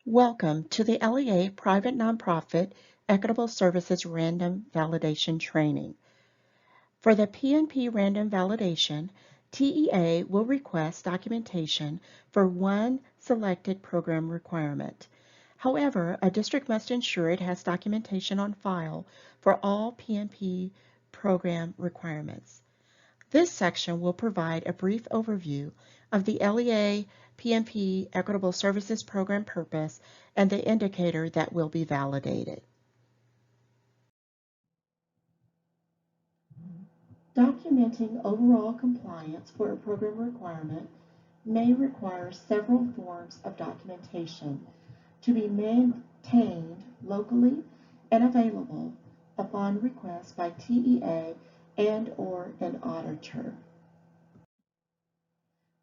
Welcome to the LEA Private Nonprofit Equitable Services Random Validation Training. For the PNP Random Validation, TEA will request documentation for one selected program requirement. However, a district must ensure it has documentation on file for all PNP program requirements. This section will provide a brief overview of the LEA PNP Equitable Services Program purpose and the indicator that will be validated. Documenting overall compliance for a program requirement may require several forms of documentation to be maintained locally and available upon request by TEA and/or an auditor.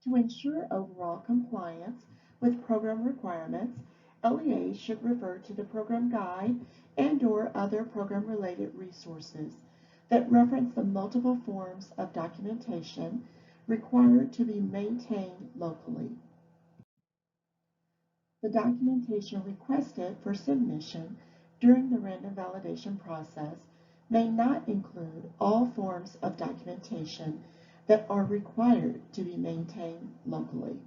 To ensure overall compliance with program requirements, LEAs should refer to the program guide and/or other program-related resources that reference the multiple forms of documentation required to be maintained locally. The documentation requested for submission during the random validation process may not include all forms of documentation that are required to be maintained locally.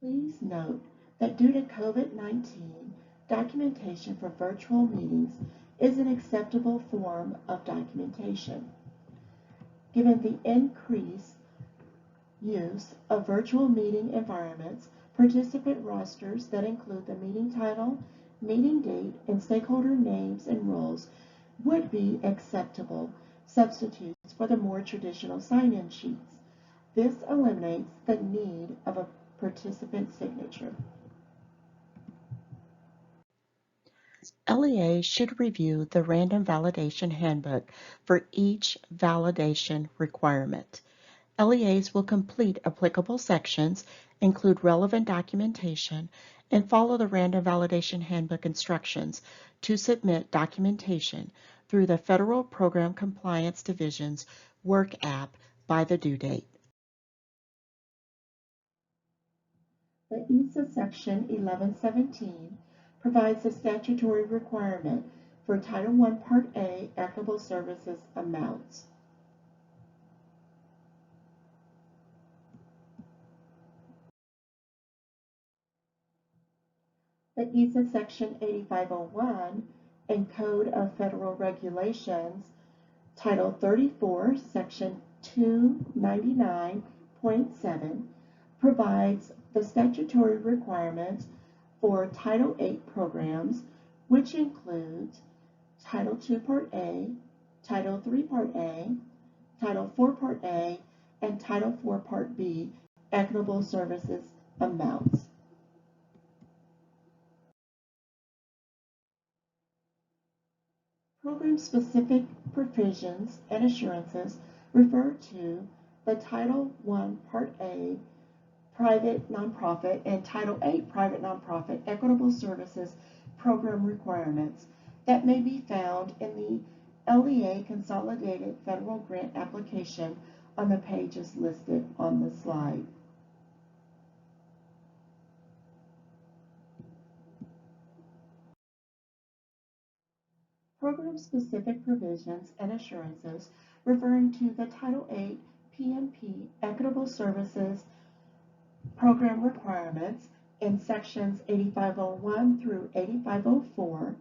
Please note that due to COVID-19, documentation for virtual meetings is an acceptable form of documentation. Given the increased use of virtual meeting environments, participant rosters that include the meeting title, meeting date, and stakeholder names and roles would be acceptable substitutes for the more traditional sign-in sheets. This eliminates the need of a participant signature. LEA should review the Random Validation Handbook for each validation requirement. LEAs will complete applicable sections, include relevant documentation, and follow the Random Validation Handbook instructions to submit documentation through the Federal Program Compliance Division's Work app by the due date. The ESA Section 1117 provides a statutory requirement for Title I Part A Equitable Services amounts. The ESA Section 8501 and Code of Federal Regulations, Title 34, Section 299.7, provides the statutory requirements for Title VIII programs, which includes Title II Part A, Title III Part A, Title IV Part A, and Title IV Part B Equitable Services amounts. Program-specific provisions and assurances refer to the Title I Part A Private Nonprofit and Title VIII Private Nonprofit Equitable Services program requirements that may be found in the LEA Consolidated Federal Grant Application on the pages listed on the slide. Program-specific provisions and assurances referring to the Title VIII PNP Equitable Services program requirements in sections 8501 through 8504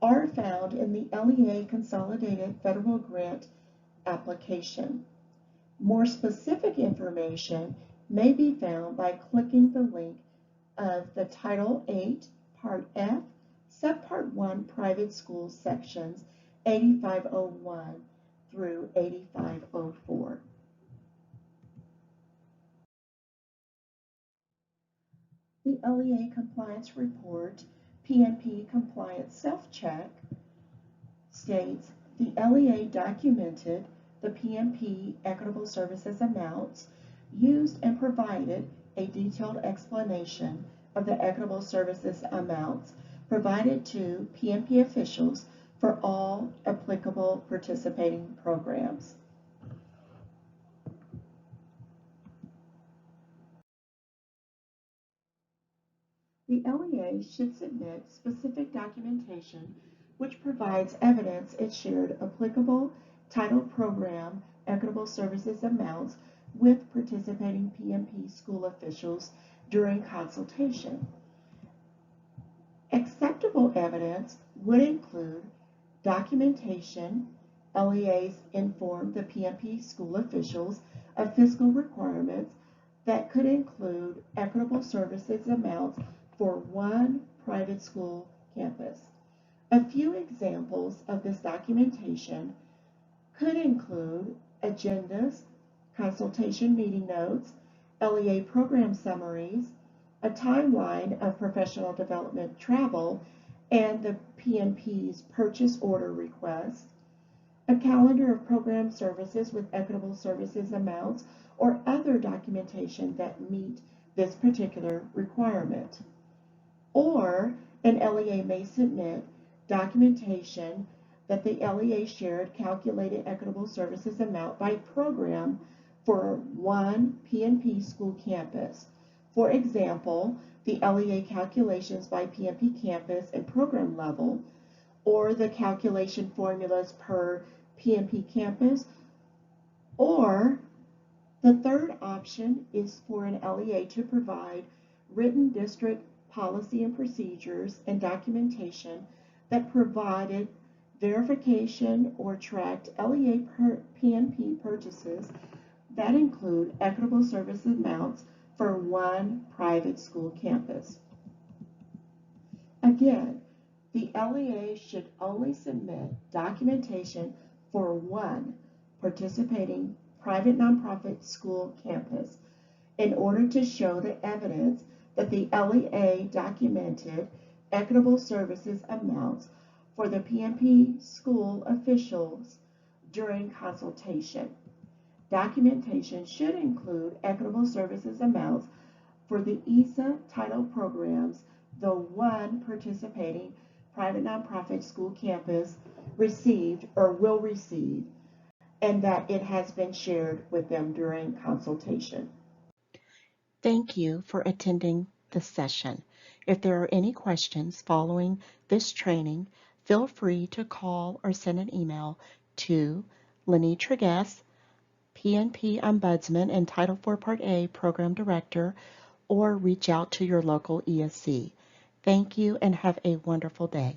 are found in the LEA Consolidated Federal Grant Application. More specific information may be found by clicking the link of the Title VIII Part F Subpart 1 Private Schools sections 8501 through 8504. The LEA Compliance Report, PNP Compliance Self-Check, states the LEA documented the PNP Equitable Services amounts used and provided a detailed explanation of the Equitable Services amounts provided to PNP officials for all applicable participating programs. The LEA should submit specific documentation which provides evidence it shared applicable Title Program Equitable Services amounts with participating PNP school officials during consultation. Acceptable evidence would include documentation. LEAs inform the PNP school officials of fiscal requirements that could include equitable services amounts for one private school campus. A few examples of this documentation could include agendas, consultation meeting notes, LEA program summaries, a timeline of professional development travel, and the PNP's purchase order request, a calendar of program services with equitable services amounts, or other documentation that meet this particular requirement. Or an LEA may submit documentation that the LEA shared calculated equitable services amount by program for one PNP school campus. For example, the LEA calculations by PNP campus and program level, or the calculation formulas per PNP campus, or the third option is for an LEA to provide written district policy and procedures and documentation that provided verification or tracked LEA PNP purchases that include equitable service amounts for one private school campus. Again, the LEA should only submit documentation for one participating private nonprofit school campus in order to show the evidence that the LEA documented equitable services amounts for the PNP school officials during consultation. Documentation should include equitable services amounts for the ESA title programs the one participating private nonprofit school campus received or will receive, and that it has been shared with them during consultation. Thank you for attending the session. If there are any questions following this training, feel free to call or send an email to Lenny Tregues, PNP Ombudsman and Title IV Part A Program Director, or reach out to your local ESC. Thank you and have a wonderful day.